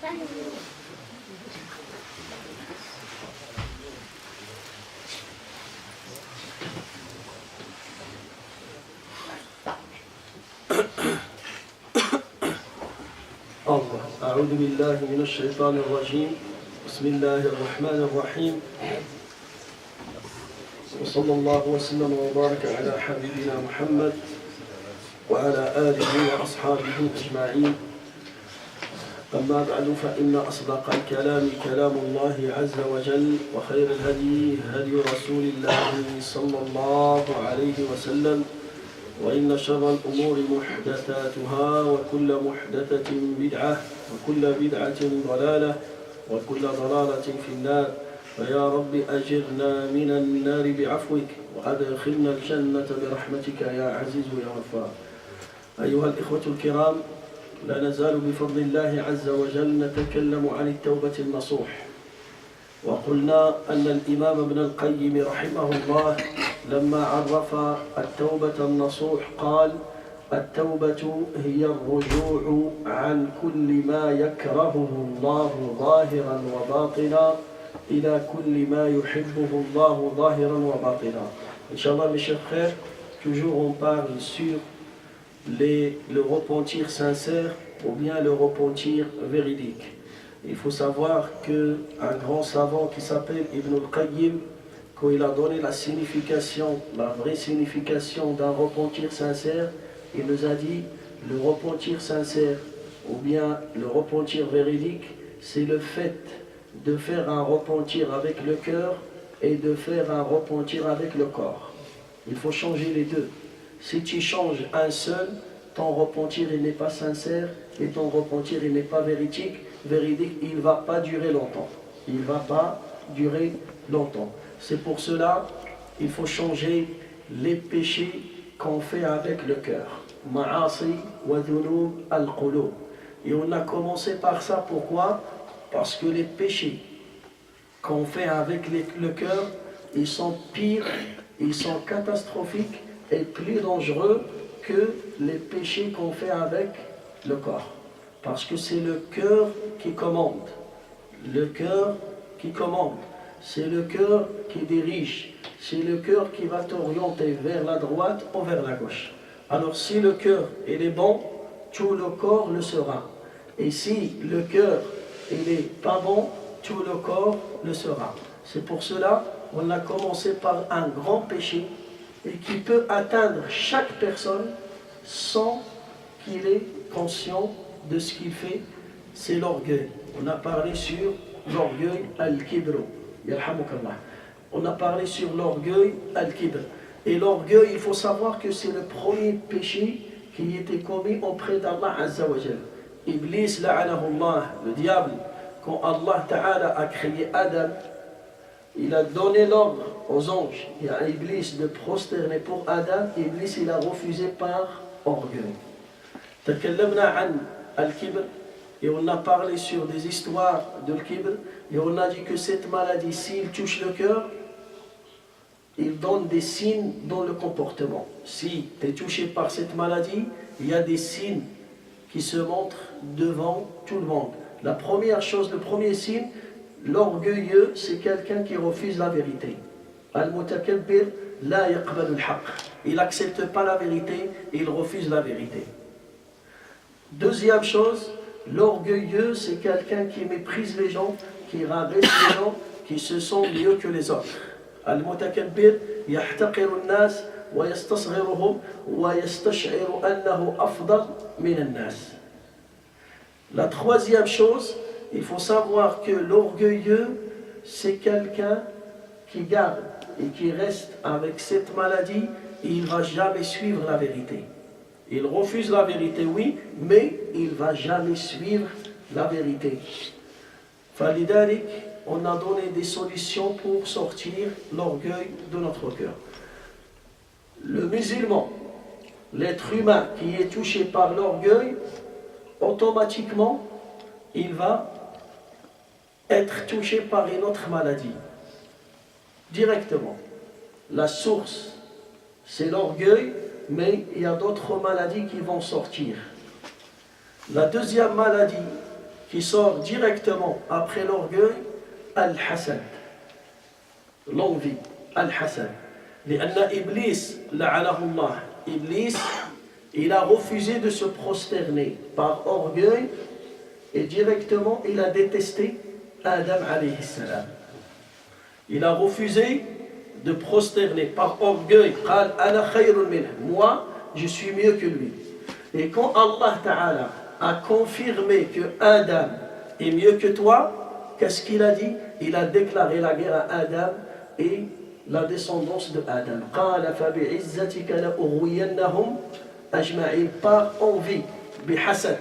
أعوذ بالله من الشيطان الرجيم بسم الله الرحمن الرحيم وصلى الله وسلم وبارك على حبيبنا محمد وعلى آله وأصحابه أجمعين أما بعد فإن أصدق الكلام كلام الله عز وجل وخير الهدي هدي رسول الله صلى الله عليه وسلم وإن شر الأمور محدثاتها وكل محدثة بدعة وكل بدعة ضلالة وكل ضلالة في النار فيا رب أجرنا من النار بعفوك وأدخلنا الجنة برحمتك يا عزيز يا غفار. أيها الإخوة الكرام، لا نزال بفضل الله عز وجل نتكلم عن التوبة النصوح. وقلنا أن الإمام ابن القيم رحمه الله لما عرف التوبة النصوح قال: التوبة هي الرجوع عن كل ما يكرهه الله ظاهرا وباطنا إلى كل ما يحبه الله ظاهرا وباطنا. Inch'Allah, mes chers frères, toujours on parle sur le repentir sincère ou bien le repentir véridique. Il faut savoir qu'un grand savant qui s'appelle Ibn al-Qayyim, quand il a donné la signification, la vraie signification d'un repentir sincère, il nous a dit le repentir sincère ou bien le repentir véridique, c'est le fait de faire un repentir avec le cœur et de faire un repentir avec le corps. Il faut changer les deux. Si tu changes un seul, ton repentir il n'est pas sincère et ton repentir il n'est pas véridique, il ne va pas durer longtemps. Il ne va pas durer longtemps. C'est pour cela il faut changer les péchés qu'on fait avec le cœur. Ma'asi wa dhunub al-qulub. Et on a commencé par ça, pourquoi? Parce que les péchés qu'on fait avec le cœur, ils sont pires, ils sont catastrophiques et plus dangereux que les péchés qu'on fait avec le corps. Parce que c'est le cœur qui commande. Le cœur qui commande. C'est le cœur qui dirige. C'est le cœur qui va t'orienter vers la droite ou vers la gauche. Alors si le cœur il est bon, tout le corps le sera. Et si le cœur il n'est pas bon, tout le corps le sera. C'est pour cela qu'on a commencé par un grand péché et qui peut atteindre chaque personne sans qu'il ait conscience de ce qu'il fait, c'est l'orgueil. On a parlé sur l'orgueil al-kibr. On a parlé sur l'orgueil al-kibr. Et l'orgueil, il faut savoir que c'est le premier péché qui était commis auprès d'Allah Azza wa Jal. Iblis, la'anahullah, le diable, quand Allah Ta'ala a créé Adam, il a donné l'ordre aux anges et à Iblis de prosterner pour Adam. Iblis, il a refusé par orgueil. Takallamna an al-kibr, et on a parlé sur des histoires de l'kibr, et on a dit que cette maladie, s'il touche le cœur, il donne des signes dans le comportement. Si tu es touché par cette maladie, il y a des signes qui se montrent devant tout le monde. La première chose, le premier signe, l'orgueilleux, c'est quelqu'un qui refuse la vérité. Al-mutakabbir la yaqbalu al-haq. Il n'accepte pas la vérité, il refuse la vérité. Deuxième chose, l'orgueilleux, c'est quelqu'un qui méprise les gens, qui rabaisse les gens, qui se sent mieux que les autres. Al-mutakabbir yahtaqiru an-nas wa yastasghiruhum wa yastash'iru annahu afdal min an-nas. La troisième chose, il faut savoir que l'orgueilleux, c'est quelqu'un qui garde et qui reste avec cette maladie et il ne va jamais suivre la vérité. Il refuse la vérité, oui, mais il ne va jamais suivre la vérité. Falidalik, on a donné des solutions pour sortir l'orgueil de notre cœur. Le musulman, l'être humain qui est touché par l'orgueil, automatiquement, il va être touché par une autre maladie. Directement. La source, c'est l'orgueil, mais il y a d'autres maladies qui vont sortir. La deuxième maladie qui sort directement après l'orgueil, al-hasad, l'envie, al-hasad. لأن إبليس لعنه الله, Iblis, il a refusé de se prosterner par orgueil et directement il a détesté Adam alayhi salam. Il a refusé de prosterner par orgueil. قال أنا خير منه, moi je suis mieux que lui. Et quand Allah Ta'ala a confirmé que Adam est mieux que toi, qu'est-ce qu'il a dit? Il a déclaré la guerre à Adam et la descendance de Adam. قال فبعزتك لأغوينهم أجمعين, par envie, بحسد.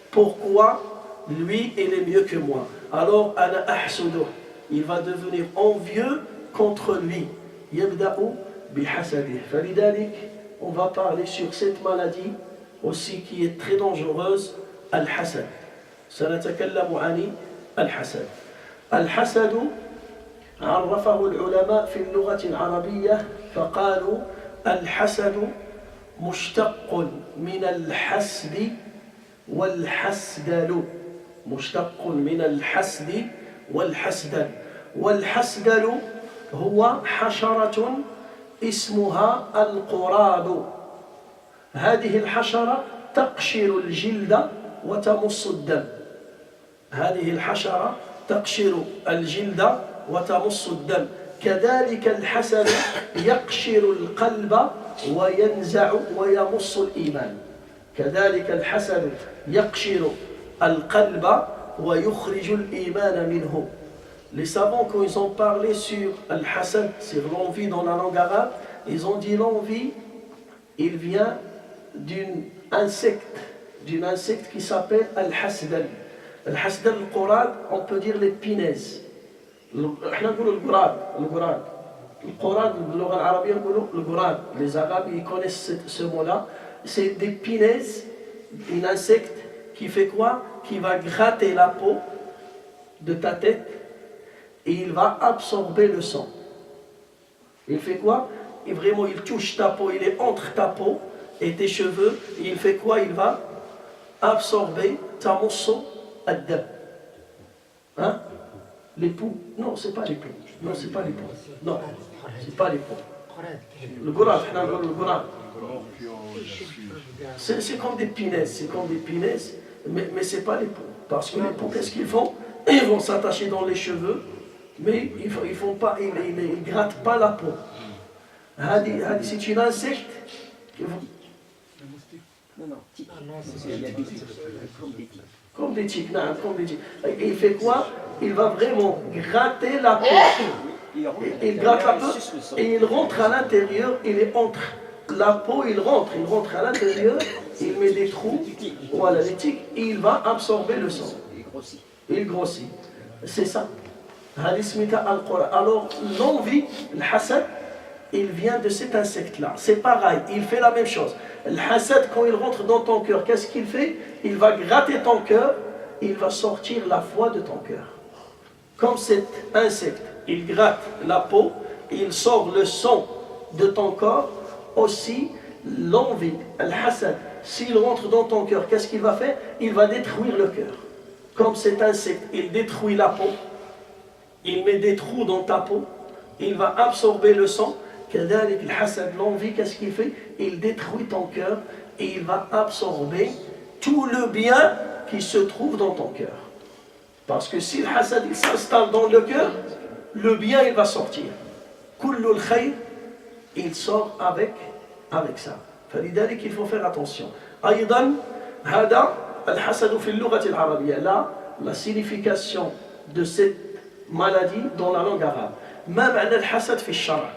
Pourquoi lui il est mieux que moi? Alors أنا أحسده, il va devenir envieux contre lui. يبدأ بحسده. فلذلك on va parler sur cette maladie aussi qui est très dangereuse, al-hasad. سنتكلم عن الحسد. الحسد عرفه العلماء في اللغة العربية فقالوا الحسد مشتق من الحسد والحسدل. مشتق من الحسد والحسدل. والحسدل هو حشرة اسمها القراد. هذه الحشرة تقشر الجلد وتمص الدم. هذه الحشرة تقشر الجلد وتمص الدم. كذلك الحسد يقشر القلب وينزع ويمص الإيمان. كذلك الحسد يقشر القلب ويخرج الإيمان منه. Les savants, quand ils ont parlé sur al-hasad, sur l'envie dans la langue arabe, ils ont dit l'envie, il vient d'un insecte qui s'appelle al-hasdal. Al-hasdal, le Coran, on peut dire les punaises. Le Coran, le Coran, les Arabes, ils connaissent ce mot-là. C'est des punaises, un insecte qui fait quoi? Qui va gratter la peau de ta tête et il va absorber le sang. Il fait quoi? Et vraiment, il touche ta peau, il est entre ta peau et tes cheveux. Et il fait quoi? Il va absorber ta mosso ad-dam. Hein? Les poux? Non, c'est pas les poux. Non, c'est pas les poux. Non, c'est pas les poux. Le gourad, c'est comme des punaises, mais c'est pas les poux. Parce que les poux, qu'est-ce qu'ils font? Ils vont s'attacher dans les cheveux, mais ils font pas, ils grattent pas la peau. C'est une insecte. Comme des tiques. Et il fait quoi? Il va vraiment gratter la peau. Il gratte la peau et il rentre à l'intérieur, il est entre la peau, il rentre à l'intérieur, il met des trous, voilà les tiques, et il va absorber le sang. Il grossit. C'est ça. Alors l'envie, le hasad, il vient de cet insecte-là. C'est pareil, il fait la même chose. Le hasad, quand il rentre dans ton cœur, qu'est-ce qu'il fait? Il va gratter ton cœur, il va sortir la foi de ton cœur. Comme cet insecte, il gratte la peau, il sort le sang de ton corps, aussi l'envie, le hasad, s'il rentre dans ton cœur, qu'est-ce qu'il va faire? Il va détruire le cœur. Comme cet insecte, il détruit la peau, il met des trous dans ta peau, il va absorber le sang. L'envie, qu'est-ce qu'il fait? Il détruit ton cœur et il va absorber tout le bien qui se trouve dans ton cœur. Parce que si le hasad il s'installe dans le cœur, le bien il va sortir. Kullul khayr, il sort avec ça. فلذلك il faut faire attention. أيضا هذا الحسد في اللغة العربية. Là, la signification de cette maladie dans la langue arabe. ما معنى الحسد في الشرع?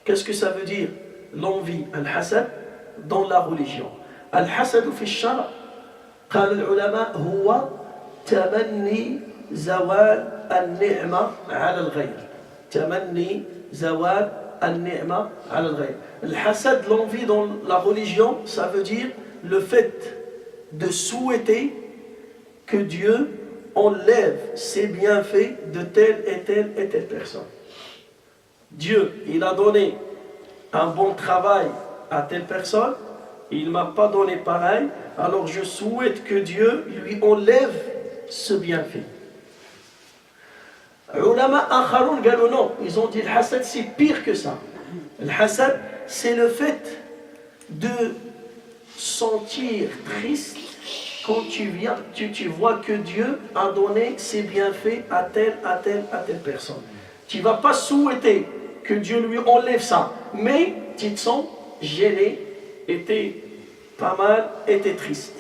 Qu'est-ce que ça veut dire l'envie, al-hasad, dans la religion? Al-hasad في الشرع قال العلماء هو تمني زوال النعمة على الغير. تمني زوال النعمة على الغير. Al-hasad, l'envie dans la religion, ça veut dire le fait de souhaiter que Dieu enlève ses bienfaits de telle et telle personne. Dieu, il a donné un bon travail à telle personne, il ne m'a pas donné pareil, alors je souhaite que Dieu lui enlève ce bienfait. Ulama akharoun galou non, ils ont dit le hasad c'est pire que ça. Le hasad c'est le fait de sentir triste quand tu vois que Dieu a donné ses bienfaits à telle personne. Tu ne vas pas souhaiter que Dieu lui enlève ça, mais tu te sens gêné, et t'es pas mal, et t'es triste,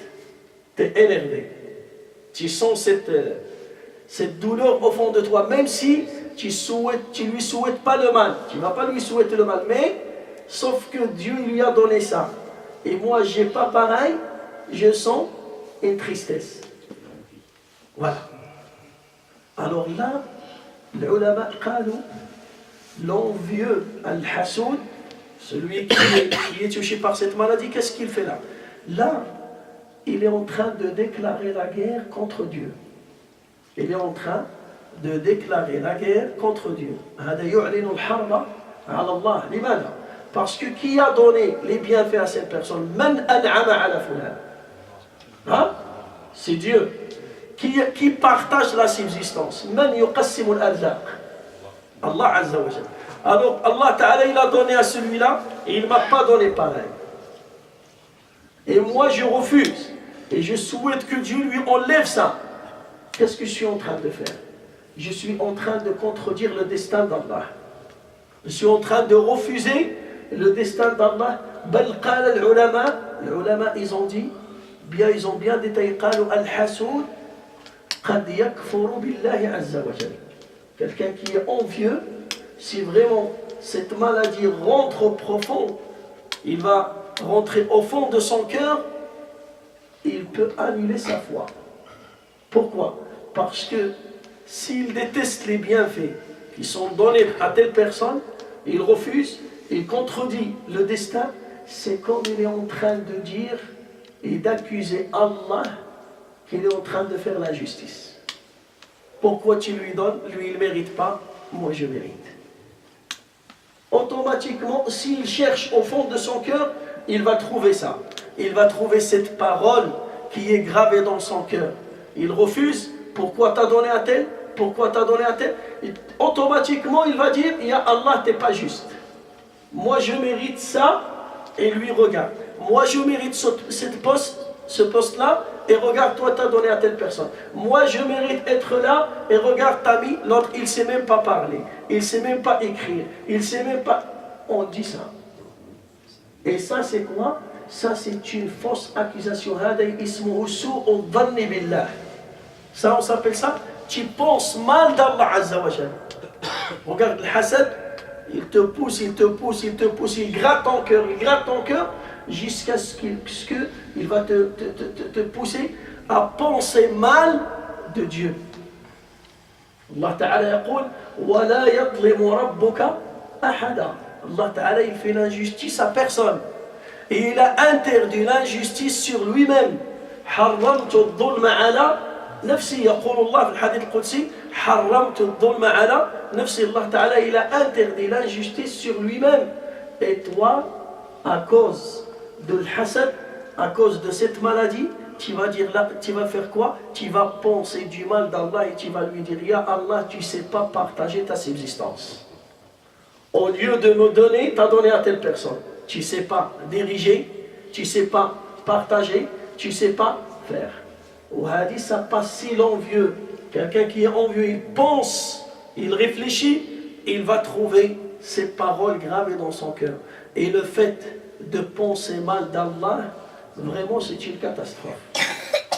t'es énervé. Tu sens cette douleur au fond de toi, même si tu lui souhaites pas le mal. Tu ne vas pas lui souhaiter le mal, mais sauf que Dieu lui a donné ça. Et moi, j'ai pas pareil, je sens une tristesse. Voilà. Alors là, les ulama qalou, l'envieux al-hasoud, celui qui est touché par cette maladie, qu'est-ce qu'il fait là? Là, il est en train de déclarer la guerre contre Dieu. Il est en train de déclarer la guerre contre Dieu. Parce que qui a donné les bienfaits à cette personne? Man an'ama ala fulan. Hein? C'est Dieu. Qui partage la subsistance? Man yuqassimu al-arzaq. Allah Azza wa Jalla. Alors Allah Ta'ala il a donné à celui-là et il ne m'a pas donné pareil. Et moi je refuse. Et je souhaite que Dieu lui enlève ça. Qu'est-ce que je suis en train de faire? Je suis en train de contredire le destin d'Allah. Je suis en train de refuser le destin d'Allah. Bal qala al-ulama, les ulama ils ont dit, ils ont bien détaillé, qalu al-hasoud qad yakfuru billahi azza wa jalla. Quelqu'un qui est envieux, si vraiment cette maladie rentre au profond, il va rentrer au fond de son cœur, il peut annuler sa foi. Pourquoi? Parce que s'il déteste les bienfaits qui sont donnés à telle personne, il refuse, il contredit le destin, c'est comme il est en train de dire et d'accuser Allah qu'il est en train de faire l'injustice. Pourquoi tu lui donnes? Lui, il ne mérite pas, moi je mérite. Automatiquement, s'il cherche au fond de son cœur, il va trouver ça. Il va trouver cette parole qui est gravée dans son cœur. Il refuse. Pourquoi t'as donné à tel? Pourquoi t'as donné à tel? Automatiquement, il va dire, ya Allah, t'es pas juste. Moi, je mérite ça, et lui regarde. Moi, je mérite ce poste-là, et regarde, toi, t'as donné à telle personne. Moi, je mérite être là, et regarde, t'as mis, l'autre, il ne sait même pas parler, il ne sait même pas écrire, il ne sait même pas... On dit ça. Et ça, c'est quoi? Ça, c'est une fausse accusation. Ça, on s'appelle ça, tu penses mal d'Allah Azza wa Jalla. Regarde, le hasad, il te pousse, il gratte ton cœur, jusqu'à ce qu'il va te pousser à penser mal de Dieu. Allah Ta'ala yaqul wa la yadlimu rabbuka ahada. Allah Ta'ala il fait l'injustice à personne et il a interdit l'injustice sur lui-même. حرمت الظلم على نفسي يقول الله في الحديث القدسي حرمت الظلم على نفسي. Allah Ta'ala il a interdit l'injustice sur lui-même. Et toi, à cause de l'hasad, à cause de cette maladie, tu vas dire là, tu vas faire quoi? Tu vas penser du mal d'Allah et tu vas lui dire, ya Allah, tu ne sais pas partager ta subsistance. Au lieu de me donner, tu as donné à telle personne. Tu ne sais pas diriger, tu ne sais pas partager, tu ne sais pas faire. Au hadith, ça passe si l'envieux. Quelqu'un qui est envieux, il pense, il réfléchit, il va trouver ces paroles gravées dans son cœur. Et le fait de penser mal d'Allah, vraiment c'est une catastrophe.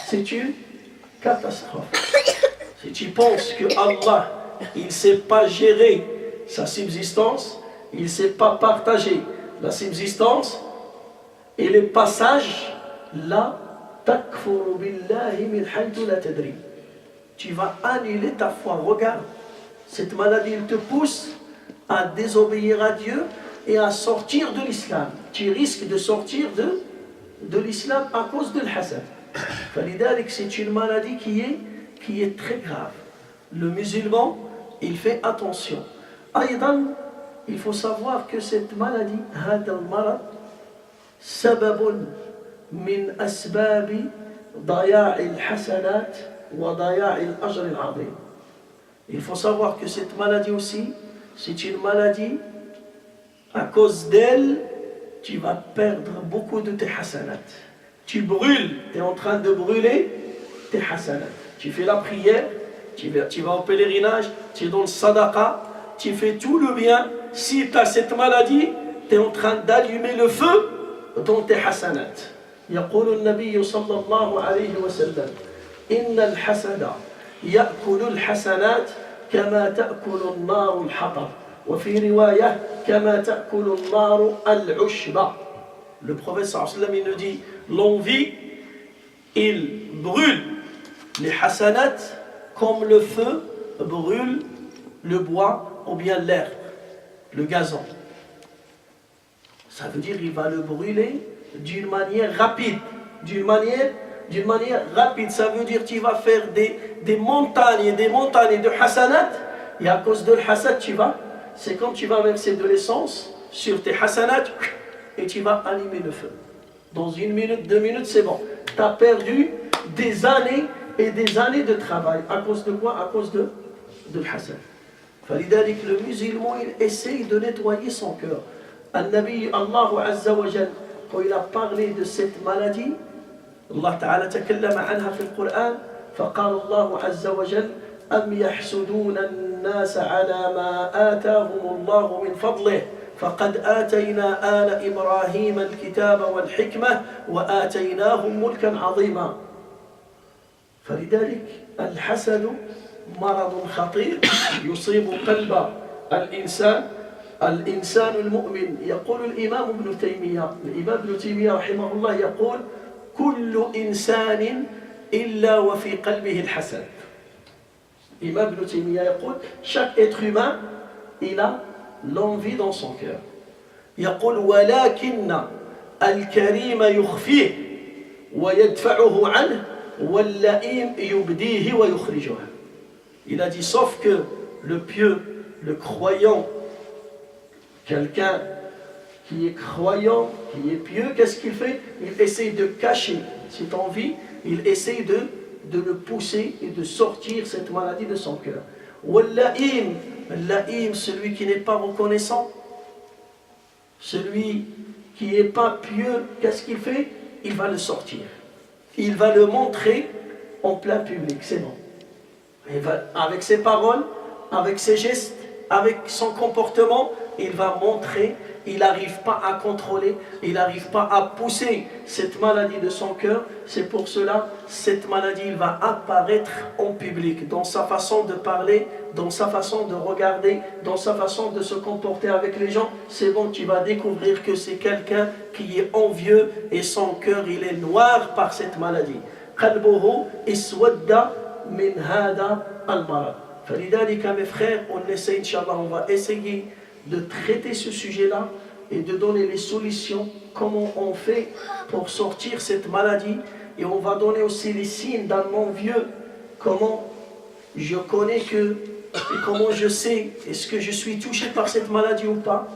C'est une catastrophe. Si tu penses que Allah, il ne sait pas gérer sa subsistance, il ne sait pas partager la subsistance et les passages, là, takfuru billahi min haythu la tadri. Tu vas annuler ta foi. Regarde, cette maladie, elle te pousse à désobéir à Dieu et à sortir de l'islam. Tu risques de sortir de l'islam à cause de l'hasad. C'est une maladie qui est très grave. Le musulman, il fait attention. Aïdan, il faut savoir que cette maladie, هذا المرض سبب من أسباب ضياع الحسنات وضياع الأجر العظيم. Il faut savoir que cette maladie aussi, c'est une maladie, à cause d'elle, tu vas perdre beaucoup de tes hasanat. Tu brûles, tu es en train de brûler tes hasanat. Tu fais la prière, tu vas au pèlerinage, tu donnes sadaqa, tu fais tout le bien. Si tu as cette maladie, tu es en train d'allumer le feu dans tes hasanat. يقول النبي صلى الله عليه وسلم إن الحسد يأكل الحسنات كما تأكل النار الحطب وفي رواية كما تأكل النار العشب. Le prophète sallallahu alayhi wa sallam, il nous dit, l'envie, il brûle les hasanat comme le feu brûle le bois ou bien l'herbe, le gazon. Ça veut dire qu'il va le brûler d'une manière rapide. D'une manière rapide. Ça veut dire que tu vas faire des montagnes et des montagnes de hasanat. Et à cause de l'hasad, c'est comme tu vas verser de l'essence sur tes hasanat et tu vas allumer le feu. Dans 1 minute, 2 minutes, c'est bon. Tu as perdu des années et des années de travail. À cause de quoi? À cause de l'hasad. فلذلك le musulman, il essaye de nettoyer son cœur. النبي الله عز وجل, quand il a parlé de cette maladie, Allah Ta'ala تكلم عنها في القرآن, فقال الله عز وجل أم يحسدون الناس على ما آتاهم الله من فضله فقد آتينا آل إبراهيم الكتاب والحكمة وآتيناهم ملكا عظيما. فلذلك الحسد مرض خطير يصيب قلب الإنسان المؤمن. يقول الإمام ابن تيمية رحمه الله يقول كل إنسان إلا وفي قلبه الحسد. Imam Ibn Taymiyyah يقول chaque être humain il a l'envie dans son cœur. يقول ولكن الكريم يخفيه ويدفعه عنه واللئيم يبديه ويخرجه. Il a dit sauf que le pieux, le croyant, quelqu'un qui est croyant, qui est pieux, qu'est-ce qu'il fait? Il essaye de cacher cette envie, il essaye de le pousser et de sortir cette maladie de son cœur. Wal-la'im, celui qui n'est pas reconnaissant, celui qui n'est pas pieux, qu'est-ce qu'il fait? Il va le sortir. Il va le montrer en plein public, c'est bon. Il va, avec ses paroles, avec ses gestes, avec son comportement, il va montrer, il n'arrive pas à contrôler, il n'arrive pas à pousser cette maladie de son cœur. C'est pour cela, cette maladie, il va apparaître en public, dans sa façon de parler, dans sa façon de regarder, dans sa façon de se comporter avec les gens. C'est bon, tu vas découvrir que c'est quelqu'un qui est envieux et son cœur, il est noir par cette maladie. قلبه اسود من هذا المرض. فلذلك mes frères, on essaie, Inch'Allah, on va essayer de traiter ce sujet-là et de donner les solutions, comment on fait pour sortir cette maladie, et on va donner aussi les signes d'un envieux, comment je connais et comment je sais, est-ce que je suis touché par cette maladie ou pas,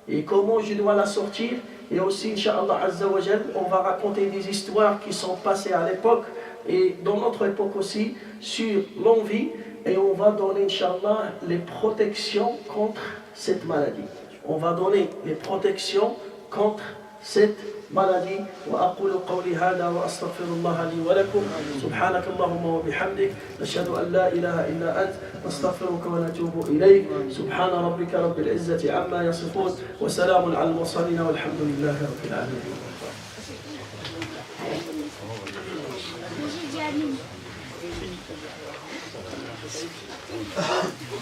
et comment je dois la sortir. Et aussi, Inch'Allah Azza wa Jal, on va raconter des histoires qui sont passées à l'époque et dans notre époque aussi sur l'envie, et on va donner, Inch'Allah, les protections contre cette maladie. On va donner les protections contre cette maladie. وأقول قولي هذا وأستغفر الله لي ولكم سبحانك اللهم وبحمدك نشهد أن لا إله إلا أنت نستغفرك ونتوب إليك سبحان ربك رب العزة عما يصفون وسلام على المرسلين والحمد لله رب العالمين.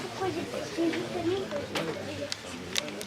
Pourquoi j'ai